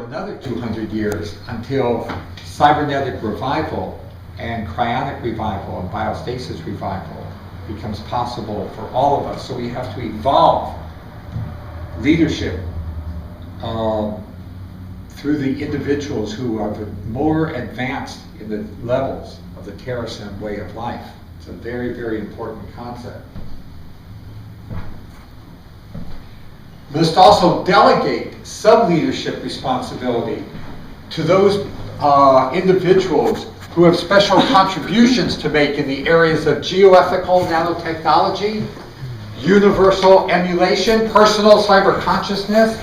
another 200 years until cybernetic revival and cryonic revival and biostasis revival becomes possible for all of us. So we have to evolve leadership through the individuals who are more advanced in the levels of the Terasem way of life. It's a very, very important concept. We must also delegate sub-leadership responsibility to those individuals who have special contributions to make in the areas of geoethical nanotechnology, universal emulation, personal cyber consciousness,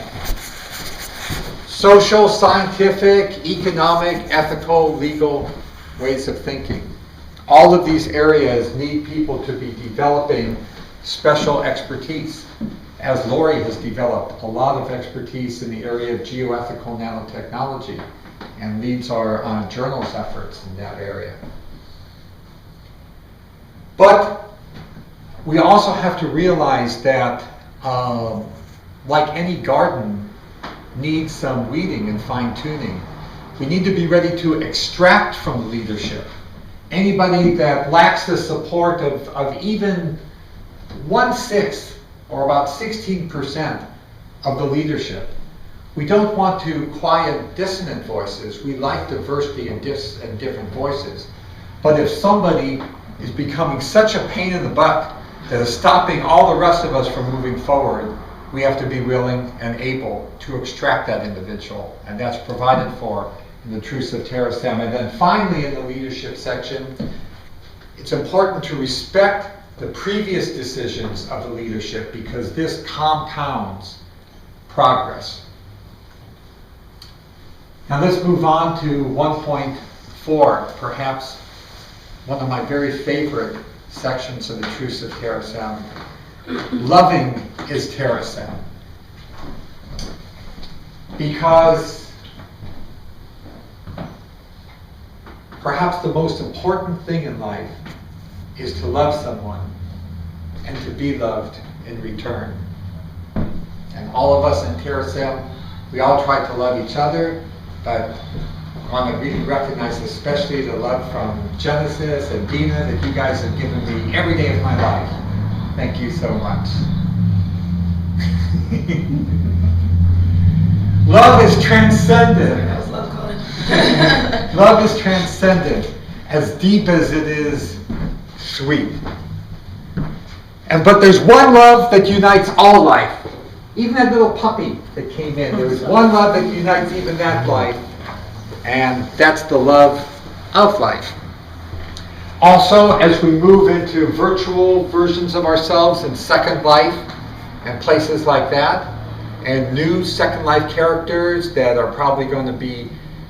social, scientific, economic, ethical, legal ways of thinking. All of these areas need people to be developing special expertise, as Lori has developed a lot of expertise in the area of geoethical nanotechnology and leads our journal's efforts in that area. But we also have to realize that, like any garden needs some weeding and fine-tuning, we need to be ready to extract from the leadership anybody that lacks the support of even 1/6 or about 16% of the leadership. We don't want to quiet dissonant voices. We like diversity and different voices. But if somebody is becoming such a pain in the butt that is stopping all the rest of us from moving forward, we have to be willing and able to extract that individual. And that's provided for in the Truths of Terasem. And then finally, in the leadership section, it's important to respect the previous decisions of the leadership because this compounds progress. Now let's move on to 1.4, perhaps one of my very favorite sections of the Truths of Terasem. Loving is Terasem. Because perhaps the most important thing in life is to love someone and to be loved in return. And all of us in Terasem, we all try to love each other, but I want to really recognize especially the love from Genesis and Dina that you guys have given me every day of my life. Thank you so much. Love is transcendent. Love is transcendent, as deep as it is sweet. But there's one love that unites all life. Even that little puppy that came in, there was one love that unites even that life, and that's the love of life. Also, as we move into virtual versions of ourselves in Second Life and places like that, and new Second Life characters that are probably going to be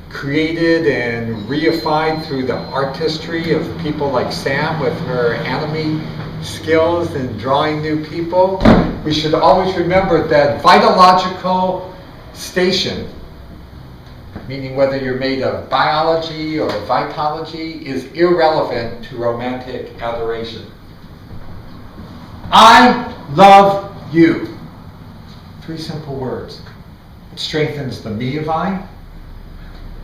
created and reified through the artistry of people like Sam with her anime skills in drawing new people, we should always remember that vitalogical station, meaning whether you're made of biology or vitology, is irrelevant to romantic adoration. I love you. 3 simple words. It strengthens the me of I,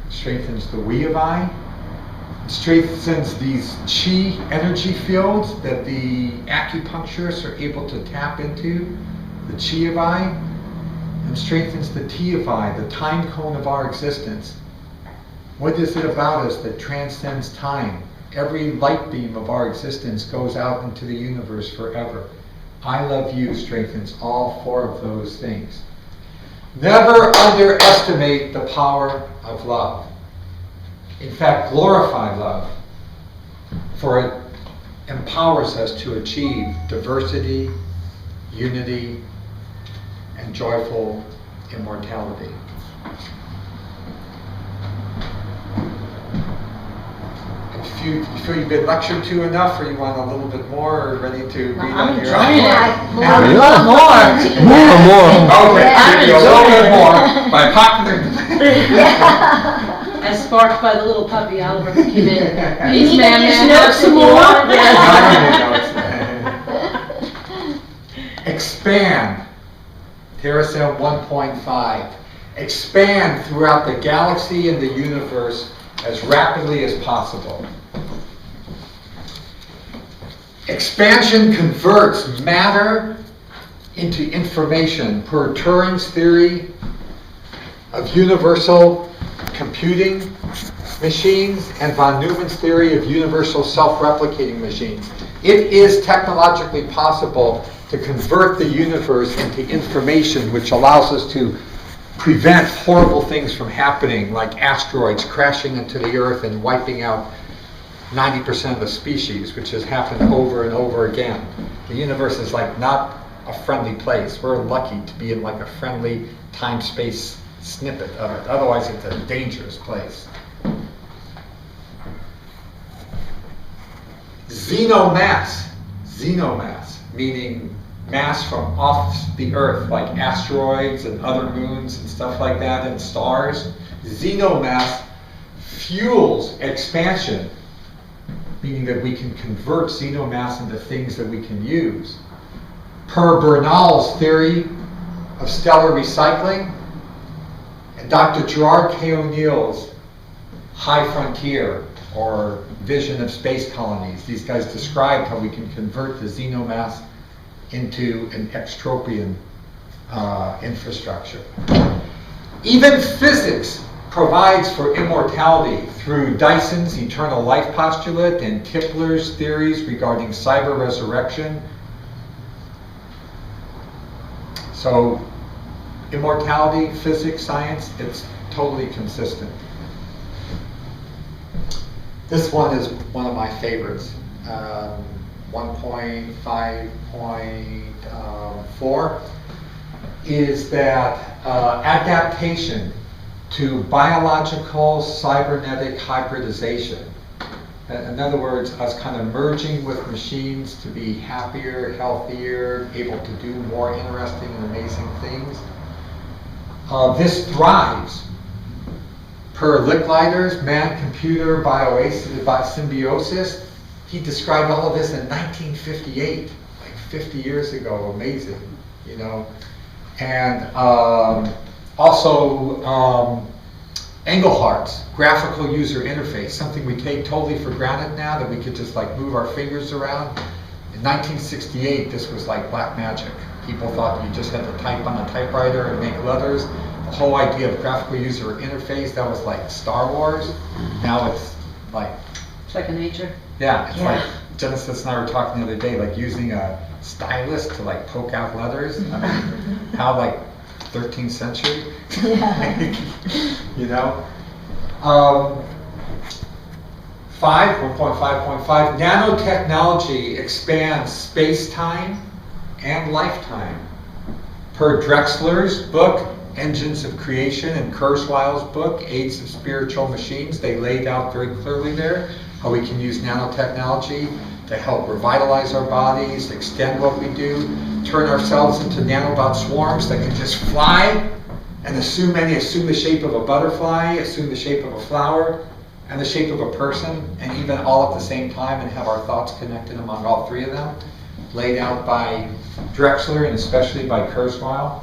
it strengthens the we of I, it strengthens these chi energy fields that the acupuncturists are able to tap into, the chi of I, and strengthens the T of I, the time cone of our existence. What is it about us that transcends time? Every light beam of our existence goes out into the universe forever. I love you strengthens all 4 of those things. Never underestimate the power of love. In fact, glorify love, for it empowers us to achieve diversity, unity, and joyful immortality. You feel you've been lectured to enough, or you want a little bit more, or ready to read on your own? More. Okay, a little bit more by popular. As sparked by the little puppy Oliver who came in. Please, ma'am, have some more. Expand. Terasem 1.5. expand throughout the galaxy and the universe as rapidly as possible. Expansion converts matter into information per Turing's theory of universal computing machines and von Neumann's theory of universal self-replicating machines. It is technologically possible to convert the universe into information, which allows us to prevent horrible things from happening, like asteroids crashing into the Earth and wiping out 90% of the species, which has happened over and over again. The universe is like not a friendly place. We're lucky to be in like a friendly time-space snippet of it. Otherwise, it's a dangerous place. Xenomass, meaning mass from off the Earth, like asteroids and other moons and stuff like that, and stars. Xenomass fuels expansion, meaning that we can convert xenomass into things that we can use. Per Bernal's theory of stellar recycling, and Dr. Gerard K. O'Neill's high frontier, or vision of space colonies. These guys described how we can convert the xenomass into an extropian infrastructure. Even physics provides for immortality through Dyson's eternal life postulate and Kepler's theories regarding cyber resurrection. So, immortality, physics, science, it's totally consistent. This one is one of my favorites. 1.5.4 is that adaptation to biological cybernetic hybridization. In other words, us kind of merging with machines to be happier, healthier, able to do more interesting and amazing things. This thrives. Per Licklider's man-computer symbiosis, he described all of this in 1958, like 50 years ago. Amazing, you know. And also Englehart's graphical user interface, something we take totally for granted now, that we could just like move our fingers around. In 1968, this was like black magic. People thought you just had to type on a typewriter and make letters. The whole idea of graphical user interface, that was like Star Wars. Now it's like second nature. Yeah, it's like Genesis and I were talking the other day, like using a stylus to like poke out letters. I mean, how like 13th century? Yeah. You know? 1.5.5, nanotechnology expands space-time and lifetime. Per Drexler's book, Engines of Creation, and Kurzweil's book, Aids of Spiritual Machines, they laid out very clearly there how we can use nanotechnology to help revitalize our bodies, extend what we do, turn ourselves into nanobot swarms that can just fly and assume the shape of a butterfly, assume the shape of a flower, and the shape of a person, and even all at the same time, and have our thoughts connected among all three of them, laid out by Drexler and especially by Kurzweil.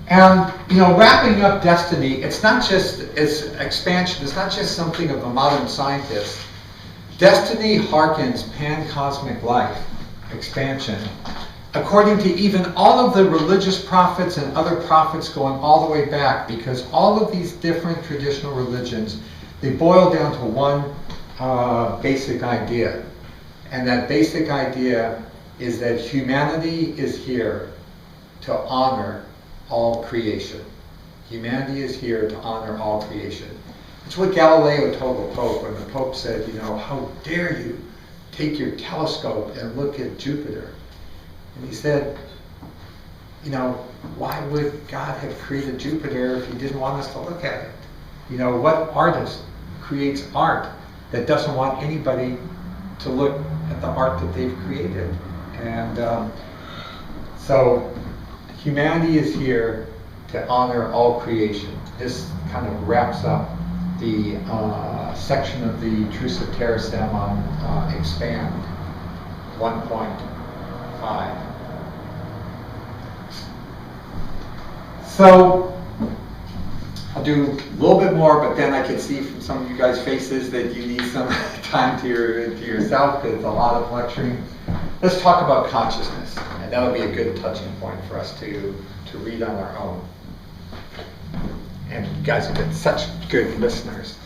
And, you know, wrapping up destiny, it's not just its expansion, it's not just something of the modern scientist. Destiny harkens pan-cosmic life, expansion, according to even all of the religious prophets and other prophets going all the way back, because all of these different traditional religions, they boil down to one basic idea. And that basic idea is that humanity is here to honor all creation. Humanity is here to honor all creation. It's what Galileo told the Pope when the Pope said, you know, how dare you take your telescope and look at Jupiter? And he said, you know, why would God have created Jupiter if he didn't want us to look at it? You know, what artist creates art that doesn't want anybody to look at the art that they've created? And so humanity is here to honor all creation. This kind of wraps up the section of the Truce of Terasem on Expand 1.5. So I'll do a little bit more, but then I can see from some of you guys' faces that you need some time to yourself because it's a lot of lecturing. Let's talk about consciousness, and that would be a good touching point for us to read on our own. And you guys have been such good listeners.